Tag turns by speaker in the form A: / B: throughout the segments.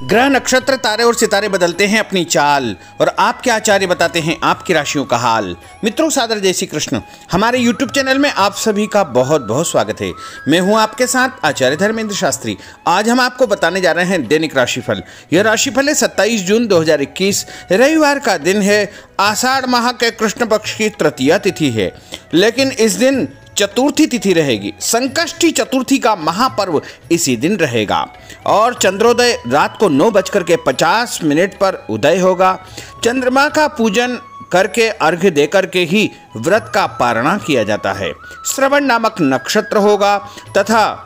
A: ग्रह नक्षत्र तारे और सितारे बदलते हैं अपनी चाल और आपके आचार्य बताते हैं आपकी राशियों का हाल। मित्रों, सादर जय श्री कृष्ण। हमारे YouTube चैनल में आप सभी का बहुत बहुत स्वागत है। मैं हूं आपके साथ आचार्य धर्मेंद्र शास्त्री। आज हम आपको बताने जा रहे हैं दैनिक राशिफल। यह राशिफल है 27 जून 2021 रविवार का दिन है। आषाढ़ माह के कृष्ण पक्ष की तृतीया तिथि है, लेकिन इस दिन चतुर्थी तिथि रहेगी। संकष्टी चतुर्थी का महापर्व इसी दिन रहेगा और चंद्रोदय रात को 9:50 पर उदय होगा। चंद्रमा का पूजन करके अर्घ्य देकर के ही व्रत का पारणा किया जाता है। श्रवण नामक नक्षत्र होगा तथा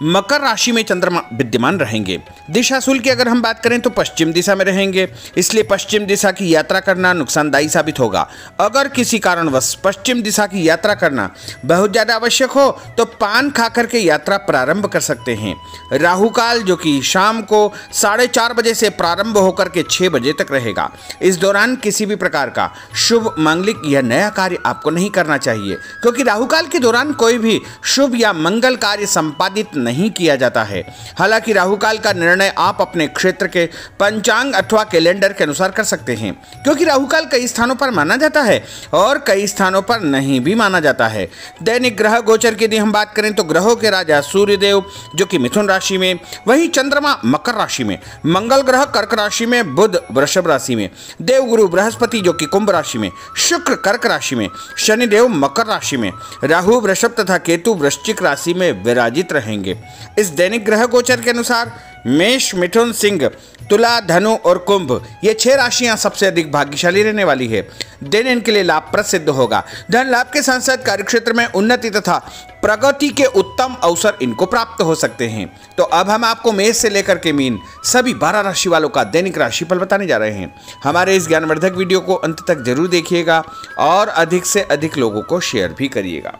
A: मकर राशि में चंद्रमा विद्यमान रहेंगे। दिशाशूल की अगर हम बात करें तो पश्चिम दिशा में रहेंगे, इसलिए पश्चिम दिशा की यात्रा करना नुकसानदायी साबित होगा। अगर किसी कारणवश पश्चिम दिशा की यात्रा करना बहुत ज़्यादा आवश्यक हो तो पान खा करके यात्रा प्रारंभ कर सकते हैं। राहु काल जो कि शाम को 4:30 बजे से प्रारंभ होकर के 6 बजे तक रहेगा। इस दौरान किसी भी प्रकार का शुभ, मांगलिक या नया कार्य आपको नहीं करना चाहिए, क्योंकि राहु काल के दौरान कोई भी शुभ या मंगल कार्य संपादित नहीं किया जाता है। हालांकि राहु काल का निर्णय आप अपने क्षेत्र के पंचांग अथवा कैलेंडर के अनुसार कर सकते हैं, क्योंकि राहु काल कई स्थानों पर माना जाता है और कई स्थानों पर नहीं भी माना जाता है। दैनिक ग्रह गोचर की यदि हम बात करें तो ग्रहों के राजा सूर्यदेव जो कि मिथुन राशि में, वहीं चंद्रमा मकर राशि में, मंगल ग्रह कर्क राशि में, बुध वृषभ राशि में, देवगुरु बृहस्पति जो कि कुंभ राशि में, शुक्र कर्क राशि में, शनिदेव मकर राशि में, राहु वृषभ तथा केतु वृश्चिक राशि में विराजित रहेंगे। इस दैनिक ग्रह गोचर के अनुसार मेष, मिथुन, सिंह, तुला, धनु और कुंभ ये 6 राशियां सबसे अधिक भाग्यशाली रहने वाली है। दिन इनके लिए लाभप्रद सिद्ध होगा। धन लाभ के साथ साथ कार्यक्षेत्र में उन्नति तथा प्रगति के उत्तम अवसर इनको प्राप्त हो सकते हैं। तो अब हम आपको मेष से लेकर के मीन सभी 12 राशि वालों का दैनिक राशिफल बताने जा रहे हैं। हमारे इस ज्ञानवर्धक वीडियो को अंत तक जरूर देखिएगा और अधिक से अधिक लोगों को शेयर भी करिएगा।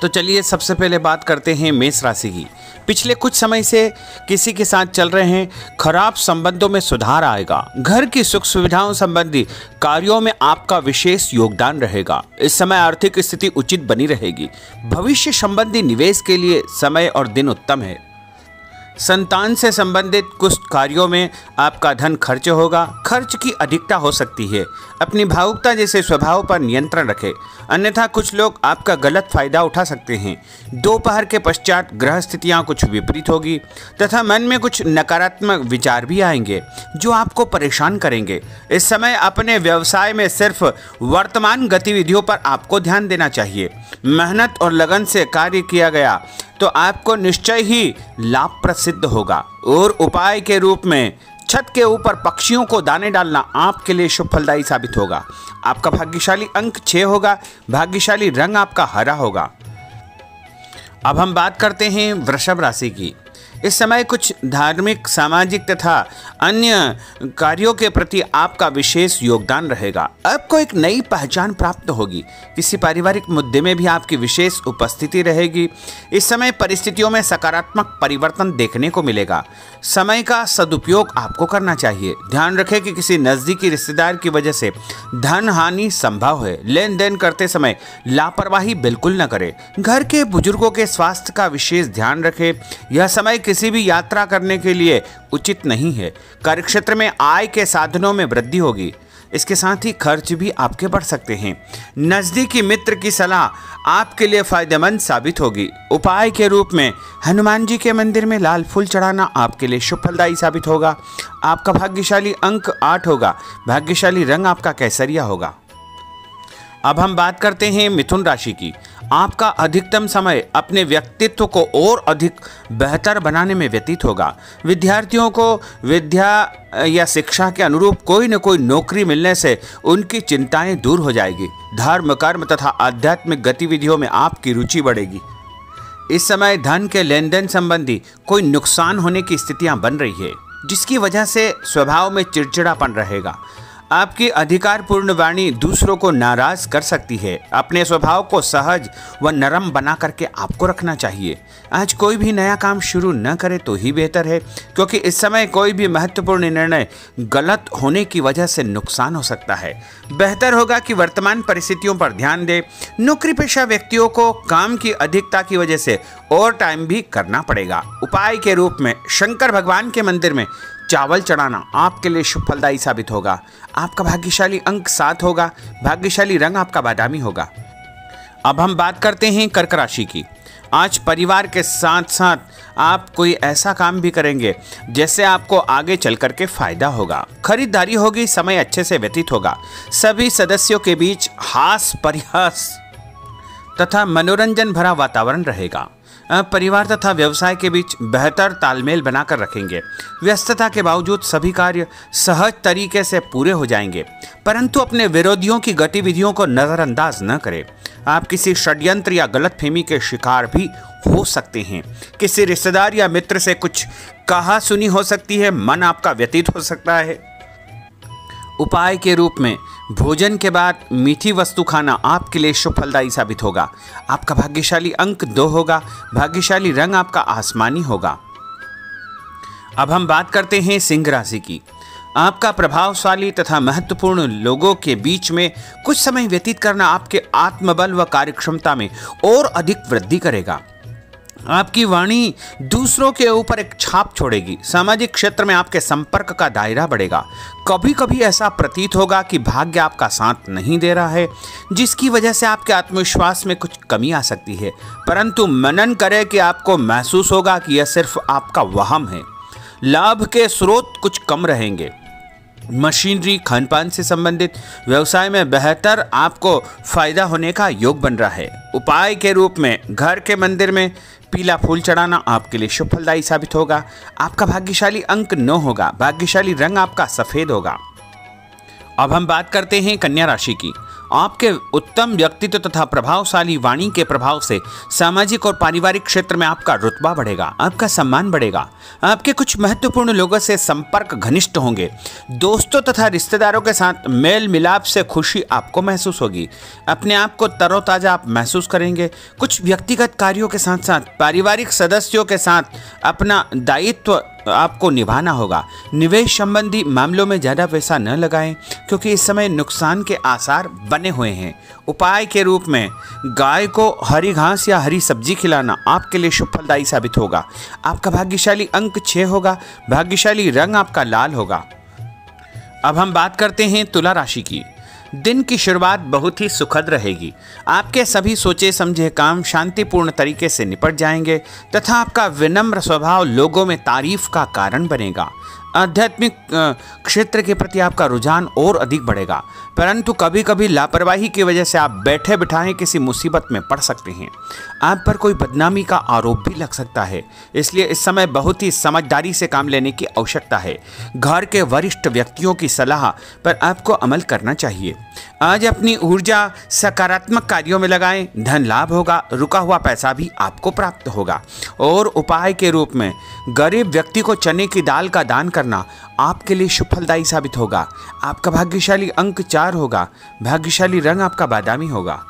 A: तो चलिए सबसे पहले बात करते हैं मेष राशि की। पिछले कुछ समय से किसी के साथ चल रहे हैं खराब संबंधों में सुधार आएगा। घर की सुख सुविधाओं संबंधी कार्यों में आपका विशेष योगदान रहेगा। इस समय आर्थिक स्थिति उचित बनी रहेगी। भविष्य संबंधी निवेश के लिए समय और दिन उत्तम है। संतान से संबंधित कुछ कार्यों में आपका धन खर्च होगा। खर्च की अधिकता हो सकती है। अपनी भावुकता जैसे स्वभाव पर नियंत्रण रखें, अन्यथा कुछ लोग आपका गलत फायदा उठा सकते हैं। दोपहर के पश्चात ग्रह स्थितियाँ कुछ विपरीत होगी तथा मन में कुछ नकारात्मक विचार भी आएंगे जो आपको परेशान करेंगे। इस समय अपने व्यवसाय में सिर्फ वर्तमान गतिविधियों पर आपको ध्यान देना चाहिए। मेहनत और लगन से कार्य किया गया तो आपको निश्चय ही लाभ सिद्ध होगा। और उपाय के रूप में छत के ऊपर पक्षियों को दाने डालना आपके लिए शुभ फलदायी साबित होगा। आपका भाग्यशाली अंक 6 होगा। भाग्यशाली रंग आपका हरा होगा। अब हम बात करते हैं वृषभ राशि की। इस समय कुछ धार्मिक, सामाजिक तथा अन्य कार्यों के प्रति आपका विशेष योगदान रहेगा। आपको एक नई पहचान प्राप्त होगी। किसी पारिवारिक मुद्दे में भी आपकी विशेष उपस्थिति रहेगी। इस समय परिस्थितियों में सकारात्मक परिवर्तन देखने को मिलेगा। समय का सदुपयोग आपको करना चाहिए। ध्यान रखें कि किसी नज़दीकी रिश्तेदार की वजह से धन हानि संभव है। लेन देन करते समय लापरवाही बिल्कुल न करें। घर के बुजुर्गों के स्वास्थ्य का विशेष ध्यान रखें। यह समय किसी भी यात्रा करने के लिए उचित नहीं है। कार्यक्षेत्र में आय के साधनों में वृद्धि होगी। इसके साथ ही खर्च भी आपके बढ़ सकते हैं। नज़दीकी मित्र की सलाह आपके लिए फायदेमंद साबित होगी। उपाय के रूप में हनुमान जी के मंदिर में लाल फूल चढ़ाना आपके लिए शुभ फलदायी साबित होगा। आपका भाग्यशाली अंक 8 होगा। भाग्यशाली रंग आपका केसरिया होगा। अब हम बात करते हैं मिथुन राशि की। आपका अधिकतम समय अपने व्यक्तित्व को और अधिक बेहतर बनाने में व्यतीत होगा। विद्यार्थियों को विद्या या शिक्षा के अनुरूप कोई न कोई नौकरी मिलने से उनकी चिंताएं दूर हो जाएगी। धर्म, कर्म तथा आध्यात्मिक गतिविधियों में आपकी रुचि बढ़ेगी। इस समय धन के लेन देन संबंधी कोई नुकसान होने की स्थितियां बन रही है, जिसकी वजह से स्वभाव में चिड़चिड़ापन रहेगा। आपकी अधिकारपूर्ण वाणी दूसरों को नाराज कर सकती है। अपने स्वभाव को सहज व नरम बना करके आपको रखना चाहिए। आज कोई भी नया काम शुरू न करे तो ही बेहतर है, क्योंकि इस समय कोई भी महत्वपूर्ण निर्णय गलत होने की वजह से नुकसान हो सकता है। बेहतर होगा कि वर्तमान परिस्थितियों पर ध्यान दें। नौकरी पेशा व्यक्तियों को काम की अधिकता की वजह से ओवर टाइम भी करना पड़ेगा। उपाय के रूप में शंकर भगवान के मंदिर में चावल चढ़ाना आपके लिए शुभ फलदायी साबित होगा। आपका भाग्यशाली अंक 7 होगा। भाग्यशाली रंग आपका बादामी होगा। अब हम बात करते हैं कर्क राशि की। आज परिवार के साथ साथ आप कोई ऐसा काम भी करेंगे जिससे आपको आगे चल करके फायदा होगा। खरीदारी होगी, समय अच्छे से व्यतीत होगा। सभी सदस्यों के बीच हास परिहास तथा मनोरंजन भरा वातावरण रहेगा। परिवार तथा व्यवसाय के बीच बेहतर तालमेल बनाकर रखेंगे। व्यस्तता के बावजूद सभी कार्य सहज तरीके से पूरे हो जाएंगे, परंतु अपने विरोधियों की गतिविधियों को नज़रअंदाज न करें। आप किसी षड्यंत्र या गलतफहमी के शिकार भी हो सकते हैं। किसी रिश्तेदार या मित्र से कुछ कहा सुनी हो सकती है। मन आपका व्यतीत हो सकता है। उपाय के रूप में भोजन के बाद मीठी वस्तु खाना आपके लिए शुभ फलदायी साबित होगा। आपका भाग्यशाली अंक 2 होगा। भाग्यशाली रंग आपका आसमानी होगा। अब हम बात करते हैं सिंह राशि की। आपका प्रभावशाली तथा महत्वपूर्ण लोगों के बीच में कुछ समय व्यतीत करना आपके आत्मबल व कार्यक्षमता में और अधिक वृद्धि करेगा। आपकी वाणी दूसरों के ऊपर एक छाप छोड़ेगी। सामाजिक क्षेत्र में आपके संपर्क का दायरा बढ़ेगा। कभी कभी ऐसा प्रतीत होगा कि भाग्य आपका साथ नहीं दे रहा है, जिसकी वजह से आपके आत्मविश्वास में कुछ कमी आ सकती है, परंतु मनन करें कि आपको महसूस होगा कि यह सिर्फ आपका वहम है। लाभ के स्रोत कुछ कम रहेंगे। मशीनरी, खानपान से संबंधित व्यवसाय में बेहतर आपको फायदा होने का योग बन रहा है। उपाय के रूप में घर के मंदिर में पीला फूल चढ़ाना आपके लिए शुभ फलदायी साबित होगा। आपका भाग्यशाली अंक 9 होगा। भाग्यशाली रंग आपका सफेद होगा। अब हम बात करते हैं कन्या राशि की। आपके उत्तम व्यक्तित्व तथा प्रभावशाली वाणी के प्रभाव से सामाजिक और पारिवारिक क्षेत्र में आपका रुतबा बढ़ेगा, आपका सम्मान बढ़ेगा। आपके कुछ महत्वपूर्ण लोगों से संपर्क घनिष्ठ होंगे। दोस्तों तथा रिश्तेदारों के साथ मेल मिलाप से खुशी आपको महसूस होगी। अपने आप को तरोताजा आप महसूस करेंगे। कुछ व्यक्तिगत कार्यों के साथ साथ पारिवारिक सदस्यों के साथ अपना दायित्व आपको निभाना होगा। निवेश संबंधी मामलों में ज़्यादा पैसा न लगाएं, क्योंकि इस समय नुकसान के आसार बने हुए हैं। उपाय के रूप में गाय को हरी घास या हरी सब्जी खिलाना आपके लिए शुभ फलदायी साबित होगा। आपका भाग्यशाली अंक 6 होगा। भाग्यशाली रंग आपका लाल होगा। अब हम बात करते हैं तुला राशि की। दिन की शुरुआत बहुत ही सुखद रहेगी। आपके सभी सोचे समझे काम शांतिपूर्ण तरीके से निपट जाएंगे तथा आपका विनम्र स्वभाव लोगों में तारीफ का कारण बनेगा। आध्यात्मिक क्षेत्र के प्रति आपका रुझान और अधिक बढ़ेगा, परंतु कभी कभी लापरवाही की वजह से आप बैठे बिठाए किसी मुसीबत में पड़ सकते हैं। आप पर कोई बदनामी का आरोप भी लग सकता है, इसलिए इस समय बहुत ही समझदारी से काम लेने की आवश्यकता है। घर के वरिष्ठ व्यक्तियों की सलाह पर आपको अमल करना चाहिए। आज अपनी ऊर्जा सकारात्मक कार्यों में लगाएं। धन लाभ होगा। रुका हुआ पैसा भी आपको प्राप्त होगा। और उपाय के रूप में गरीब व्यक्ति को चने की दाल का दान करना आपके लिए शुभ फलदायी साबित होगा। आपका भाग्यशाली अंक 4 होगा। भाग्यशाली रंग आपका बादामी होगा।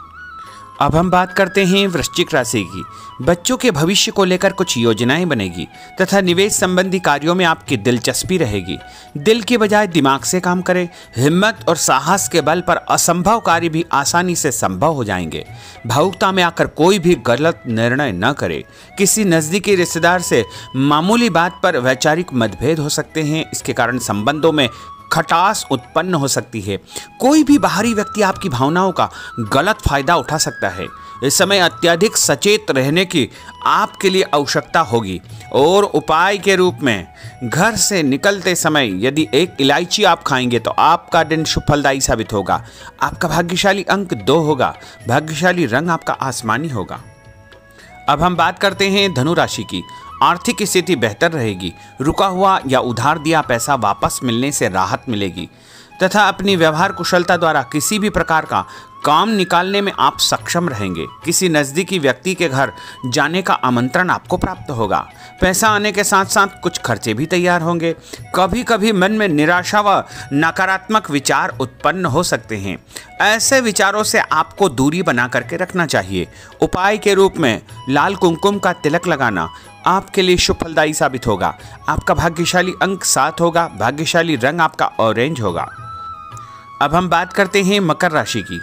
A: अब हम बात करते हैं वृश्चिक राशि की। बच्चों के भविष्य को लेकर कुछ योजनाएं बनेगी तथा निवेश संबंधी कार्यों में आपकी दिलचस्पी रहेगी। दिल की बजाय दिमाग से काम करें। हिम्मत और साहस के बल पर असंभव कार्य भी आसानी से संभव हो जाएंगे। भावुकता में आकर कोई भी गलत निर्णय न करें। किसी नज़दीकी रिश्तेदार से मामूली बात पर वैचारिक मतभेद हो सकते हैं। इसके कारण संबंधों में खटास उत्पन्न हो सकती है। कोई भी बाहरी व्यक्ति आपकी भावनाओं का गलत फायदा उठा सकता है। इस समय अत्यधिक सचेत रहने की आपके लिए आवश्यकता होगी। और उपाय के रूप में घर से निकलते समय यदि एक इलायची आप खाएंगे तो आपका दिन शुभ फलदायी साबित होगा। आपका भाग्यशाली अंक 2 होगा। भाग्यशाली रंग आपका आसमानी होगा। अब हम बात करते हैं धनु राशि की। आर्थिक स्थिति बेहतर रहेगी। रुका हुआ या उधार दिया पैसा वापस मिलने से राहत मिलेगी तथा अपनी व्यवहार कुशलता द्वारा किसी भी प्रकार का काम निकालने में आप सक्षम रहेंगे। किसी नज़दीकी व्यक्ति के घर जाने का आमंत्रण आपको प्राप्त होगा। पैसा आने के साथ साथ कुछ खर्चे भी तैयार होंगे। कभी कभी मन में निराशा व नकारात्मक विचार उत्पन्न हो सकते हैं। ऐसे विचारों से आपको दूरी बना करके रखना चाहिए। उपाय के रूप में लाल कुमकुम का तिलक लगाना आपके लिए शुभ फलदायी साबित होगा। आपका भाग्यशाली अंक 7 होगा। भाग्यशाली रंग आपका ऑरेंज होगा। अब हम बात करते हैं मकर राशि की।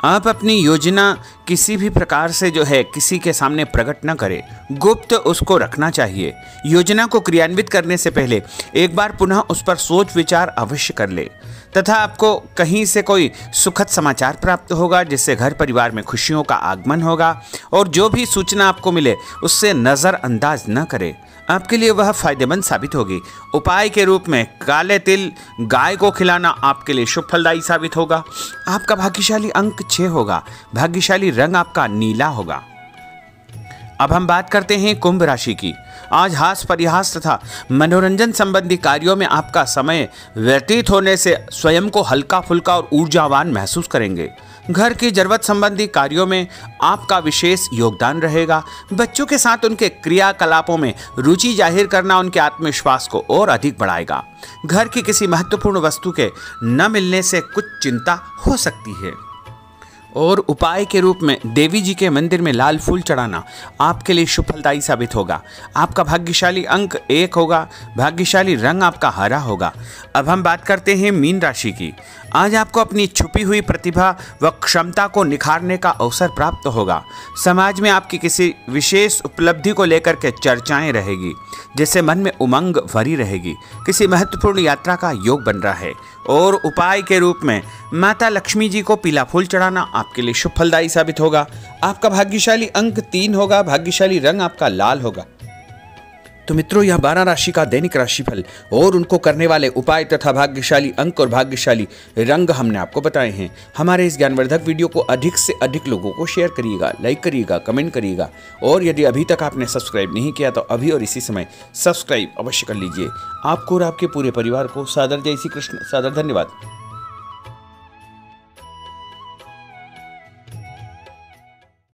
A: आप अपनी योजना किसी भी प्रकार से जो है किसी के सामने प्रकट न करें, गुप्त उसको रखना चाहिए। योजना को क्रियान्वित करने से पहले एक बार पुनः उस पर सोच विचार अवश्य कर ले तथा आपको कहीं से कोई सुखद समाचार प्राप्त होगा जिससे घर परिवार में खुशियों का आगमन होगा। और जो भी सूचना आपको मिले उससे नज़रअंदाज न करें, आपके लिए वह फायदेमंद साबित होगी। उपाय के रूप में काले तिल गाय को खिलाना आपके लिए शुभ फलदायी साबित होगा। आपका भाग्यशाली अंक 6 होगा। भाग्यशाली रंग आपका नीला होगा। अब हम बात करते हैं कुंभ राशि की। आज हास परिहास तथा मनोरंजन संबंधी कार्यों में आपका समय व्यतीत होने से स्वयं को हल्का फुल्का और ऊर्जावान महसूस करेंगे। घर की जरूरत संबंधी कार्यों में आपका विशेष योगदान रहेगा। बच्चों के साथ उनके क्रियाकलापों में रुचि जाहिर करना उनके आत्मविश्वास को और अधिक बढ़ाएगा। घर की किसी महत्वपूर्ण वस्तु के न मिलने से कुछ चिंता हो सकती है। और उपाय के रूप में देवी जी के मंदिर में लाल फूल चढ़ाना आपके लिए शुभ फलदायी साबित होगा। आपका भाग्यशाली अंक 1 होगा। भाग्यशाली रंग आपका हरा होगा। अब हम बात करते हैं मीन राशि की। आज आपको अपनी छुपी हुई प्रतिभा व क्षमता को निखारने का अवसर प्राप्त होगा। समाज में आपकी किसी विशेष उपलब्धि को लेकर के चर्चाएं रहेगी जिससे मन में उमंग भरी रहेगी। किसी महत्वपूर्ण यात्रा का योग बन रहा है। और उपाय के रूप में माता लक्ष्मी जी को पीला फूल चढ़ाना आपके लिए शुभ फलदायी साबित होगा। आपका भाग्यशाली अंक 3 होगा। भाग्यशाली रंग आपका लाल होगा। तो मित्रों, यह 12 राशि का दैनिक राशिफल और उनको करने वाले उपाय तथा भाग्यशाली अंक और भाग्यशाली रंग हमने आपको बताए हैं। हमारे इस ज्ञानवर्धक वीडियो को अधिक से अधिक लोगों को शेयर करिएगा, लाइक करिएगा, कमेंट करिएगा। और यदि अभी तक आपने सब्सक्राइब नहीं किया तो अभी और इसी समय सब्सक्राइब अवश्य कर लीजिए। आपको और आपके पूरे परिवार को सादर जय श्री कृष्ण। सादर धन्यवाद।